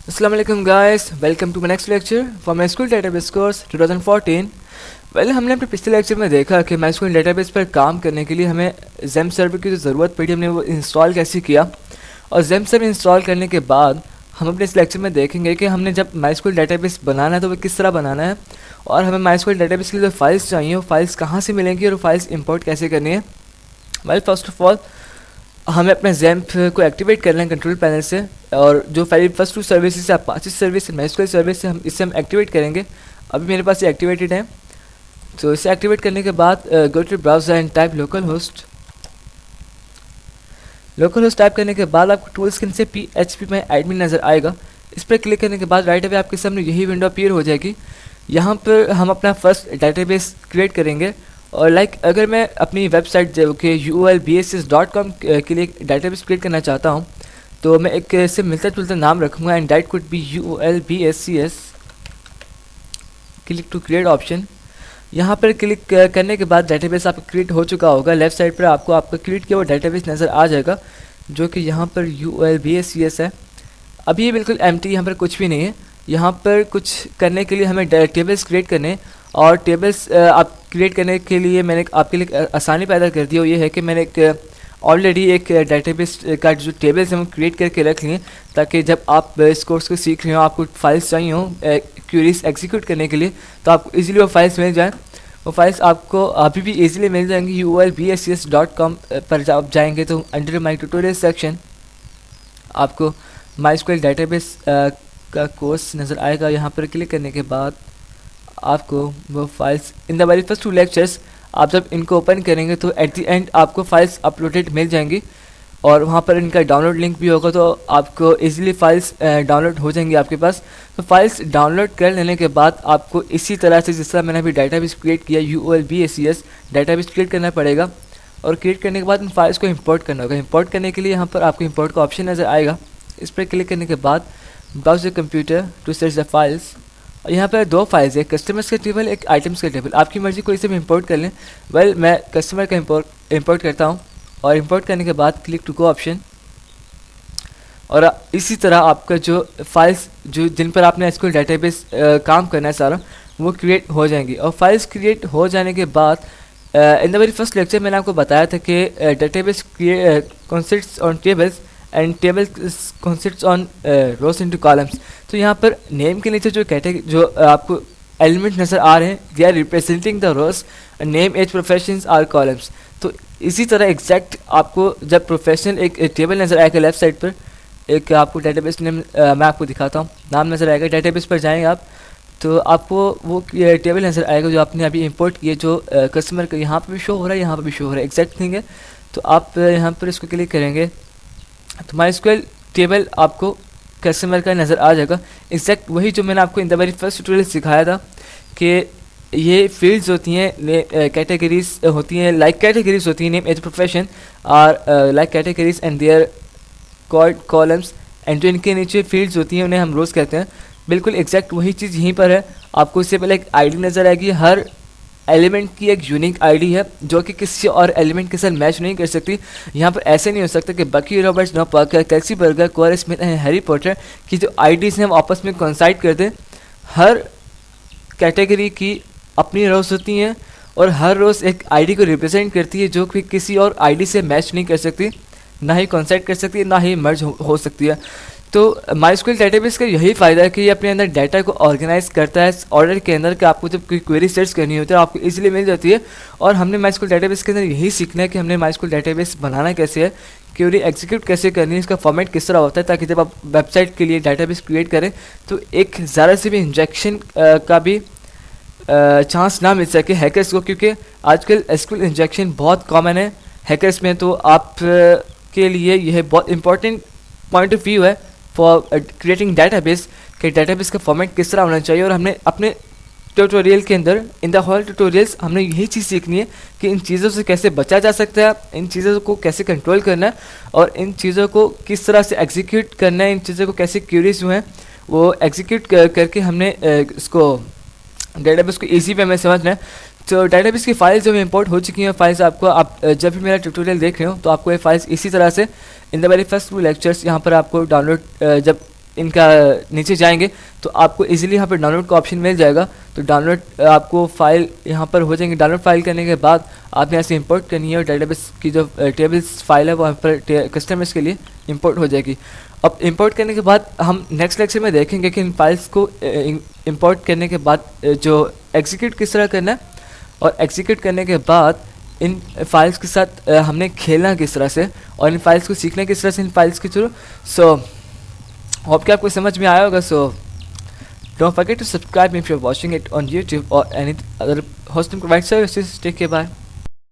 Assalamualaikum guys, welcome to my next lecture for MySQL Database course 2014। हमने अपने पिछले lecture में देखा कि MySQL डेटाबेस पर काम करने के लिए हमें XAMPP सर्वर की जो ज़रूरत पड़ी हमने वो इंस्टॉल कैसे किया, और XAMPP सर्वर इंस्टॉल करने के बाद हम अपने इस लेक्चर में देखेंगे कि हमने जब MySQL डेटाबेस बनाना है तो वो किस तरह बनाना है, और हमें MySQL डेटाबेस के लिए जो फाइल्स चाहिए वो फाइल्स कहाँ से मिलेंगी और फाइल्स इंपोर्ट कैसे करनी है। फर्स्ट ऑफ ऑल हमें अपने XAMPP को एक्टिवेट करना है कंट्रोल पैनल से, और जो फर्स्ट टू सर्विसेज है अपाचे सर्विस MySQL सर्विस से हम एक्टिवेट करेंगे। अभी मेरे पास ये एक्टिवेटेड है, तो इसे एक्टिवेट करने के बाद go to browser and type localhost टाइप करने के बाद आपको टूल स्क्रीन से PHP में एडमिन नज़र आएगा। इस पर क्लिक करने के बाद राइट अवे आपके सामने यही विंडो अपीयर हो जाएगी। यहाँ पर हम अपना फर्स्ट डेटाबेस क्रिएट करेंगे, और अगर मैं अपनी वेबसाइट जो कि ulbss.com के लिए डेटाबेस क्रिएट करना चाहता हूँ तो मैं एक इससे मिलता जुलता नाम रखूँगा, and that could be ulbss। Click to create option. यहाँ पर क्लिक करने के बाद डेटाबेस आपका क्रिएट हो चुका होगा। लेफ्ट साइड पर आपको आपका क्रिएट किया हुआ डेटाबेस नज़र आ जाएगा, जो कि यहाँ पर ulbss है। अभी ये बिल्कुल एम्प्टी, यहाँ पर कुछ भी नहीं है। यहाँ पर कुछ करने के लिए हमें टेबल्स क्रिएट करने, और टेबल्स आप क्रिएट करने के लिए मैंने आपके लिए आसानी पैदा कर दी, और ये है कि मैंने ऑलरेडी एक डेटाबेस का जो टेबल्स हैं वो क्रिएट करके रख लिए, ताकि जब आप इस कोर्स को सीख रहे हो, आपको फाइल्स चाहिए हो क्वेरीज एग्जीक्यूट करने के लिए, तो आपको इजीली वो फाइल्स मिल जाएँ। वो फाइल्स आपको अभी भी इजीली मिल जाएंगी। ulbss.com पर जब आप जाएंगे तो अंडर माई ट्यूटोरियल सेक्शन आपको MySQL डेटाबेस का कोर्स नज़र आएगा। यहाँ पर क्लिक करने के बाद आपको वो files in the very first 2 lectures आप जब इनको ओपन करेंगे तो एट द एंड आपको फाइल्स अपलोडेड मिल जाएंगी, और वहाँ पर इनका डाउनलोड लिंक भी होगा, तो आपको इजीली फाइल्स डाउनलोड हो जाएंगी आपके पास। तो फाइल्स डाउनलोड कर लेने के बाद आपको इसी तरह से जिस तरह मैंने अभी डेटाबेस क्रिएट किया ulbss डेटाबेस क्रिएट करना पड़ेगा, और क्रिएट करने के बाद इन फाइल्स को इंपोर्ट करना होगा। इंपोर्ट करने के लिए यहाँ पर आपको इंपोर्ट का ऑप्शन नज़र आएगा। इस पर क्लिक करने के बाद browse your computer to search the files. यहाँ पर 2 फाइल्स है, कस्टमर्स का टेबल, एक आइटम्स का टेबल। आपकी मर्जी कोई से भी इंपोर्ट कर लें। मैं कस्टमर का इंपोर्ट करता हूँ, और इंपोर्ट करने के बाद क्लिक टू गो ऑप्शन, और इसी तरह आपका जो फाइल्स जो जिन पर आपने SQL डेटाबेस काम करना है सारा वो क्रिएट हो जाएंगी। और फाइल्स क्रिएट हो जाने के बाद in the very first lecture मैंने आपको बताया था कि database consists on tables and table consists on rose into columns. तो यहाँ पर नेम के नीचे जो कैटेगरी जो आपको एलिमेंट नज़र आ रहे हैं, they are representing the rows, name, age, professions are columns. तो इसी तरह एग्जैक्ट आपको जब प्रोफेशनल एक टेबल नज़र आएगा लेफ्ट साइड पर, एक आपको डेटाबेस नेम मैं आपको दिखाता हूँ, नाम नज़र आएगा। डेटाबेस पर जाएंगे आप तो आपको वो टेबल नज़र आएगा जो आपने अभी इंपोर्ट किए, जो कस्टमर का यहाँ पर भी शो हो रहा है, यहाँ पर भी शो हो रहा है, एग्जैक्ट थिंग है। तो आप यहाँ पर इसको क्लिक करेंगे तो MySQL टेबल आपको कस्टमर का नज़र आ जाएगा। एग्जैक्ट वही जो मैंने आपको in the very first tutorial सिखाया था कि ये फील्ड्स होती हैं, कैटेगरीज होती हैं, लाइक कैटेगरीज होती हैं, name, age, profession are like categories and they're called columns, and जो इनके नीचे फील्ड्स होती हैं उन्हें हम रोज़ कहते हैं। बिल्कुल एग्जैक्ट वही चीज़ यहीं पर है। आपको इससे पहले एक आईडी नज़र आएगी, हर एलिमेंट की एक यूनिक आईडी है जो कि किसी और एलिमेंट के साथ मैच नहीं कर सकती। यहाँ पर ऐसे नहीं हो सकता कि Bucky Roberts, Noah Parker, Kelsey Burger, Cor Smith and Harry Potter की जो आईडीज़ हैं वो आपस में कोइंसाइड कर दें। हर कैटेगरी की अपनी रोज होती हैं, और हर रोज़ एक आईडी को रिप्रेजेंट करती है जो कि किसी और आईडी से मैच नहीं कर सकती, ना ही कोइंसाइड कर सकती है, ना ही मर्ज हो सकती है। तो MySQL डेटाबेस का यही फ़ायदा है कि ये अपने अंदर डाटा को ऑर्गेनाइज करता है इस ऑर्डर के अंदर, कि आपको जब कोई क्वेरी सर्च करनी होती है आपको इजीली मिल जाती है। और हमने MySQL डेटाबेस के अंदर यही सीखना है कि हमने MySQL डेटाबेस बनाना कैसे है, क्वेरी एग्जीक्यूट कैसे करनी है, इसका फॉर्मेट किस तरह होता है, ताकि जब आप वेबसाइट के लिए डेटाबेस क्रिएट करें तो एक ज़रा से भी इंजेक्शन का भी चांस ना मिल सके हैकर्स को, क्योंकि आजकल SQL इंजेक्शन बहुत कॉमन है हैकर्स में। तो आप के लिए यह बहुत इंपॉर्टेंट पॉइंट ऑफ व्यू है फॉर क्रिएटिंग डेटाबेस कि डेटाबेस का फॉर्मेट किस तरह होना चाहिए। और हमने अपने ट्यूटोरियल के अंदर इन द होल ट्यूटोरियल्स हमने यही चीज़ सीखनी है कि इन चीज़ों से कैसे बचा जा सकता है, इन चीज़ों को कैसे कंट्रोल करना है, और इन चीज़ों को किस तरह से एग्जीक्यूट करना है, इन चीज़ों को कैसे क्वेरीज जो हैं वो एग्जीक्यूट करके हमने इसको डेटाबेस को ईजी वे में समझना है। तो डेटाबेस की फाइल्स जो इंपोर्ट हो चुकी हैं, फाइल्स आपको आप जब भी मेरा ट्यूटोरियल देख रहे हो तो आपको ये फाइल्स इसी तरह से in the very first 2 lectures यहाँ पर आपको डाउनलोड जब इनका नीचे जाएंगे तो आपको इजीली यहाँ पर डाउनलोड का ऑप्शन मिल जाएगा। तो डाउनलोड आपको फाइल यहाँ पर हो जाएंगे। डाउनलोड फाइल करने के बाद आपने ऐसे इंपोर्ट करनी है और डेटाबेस की जो टेबल्स फाइल है वहाँ पर कस्टमर्स के लिए इंपोर्ट हो जाएगी। अब इंपोर्ट करने के बाद हम नेक्स्ट लेक्चर में देखेंगे कि इन फाइल्स को इंपोर्ट करने के बाद जो एग्जीक्यूट किस तरह करना है, और एग्जीक्यूट करने के बाद इन फाइल्स के साथ हमने खेलना किस तरह से, और इन फाइल्स को सीखना किस तरह से इन फाइल्स के थ्रू। सो होप कि आपको समझ में आया होगा। So don't forget to subscribe if you are watching it on YouTube or any other hosting provider services. Take care, bye.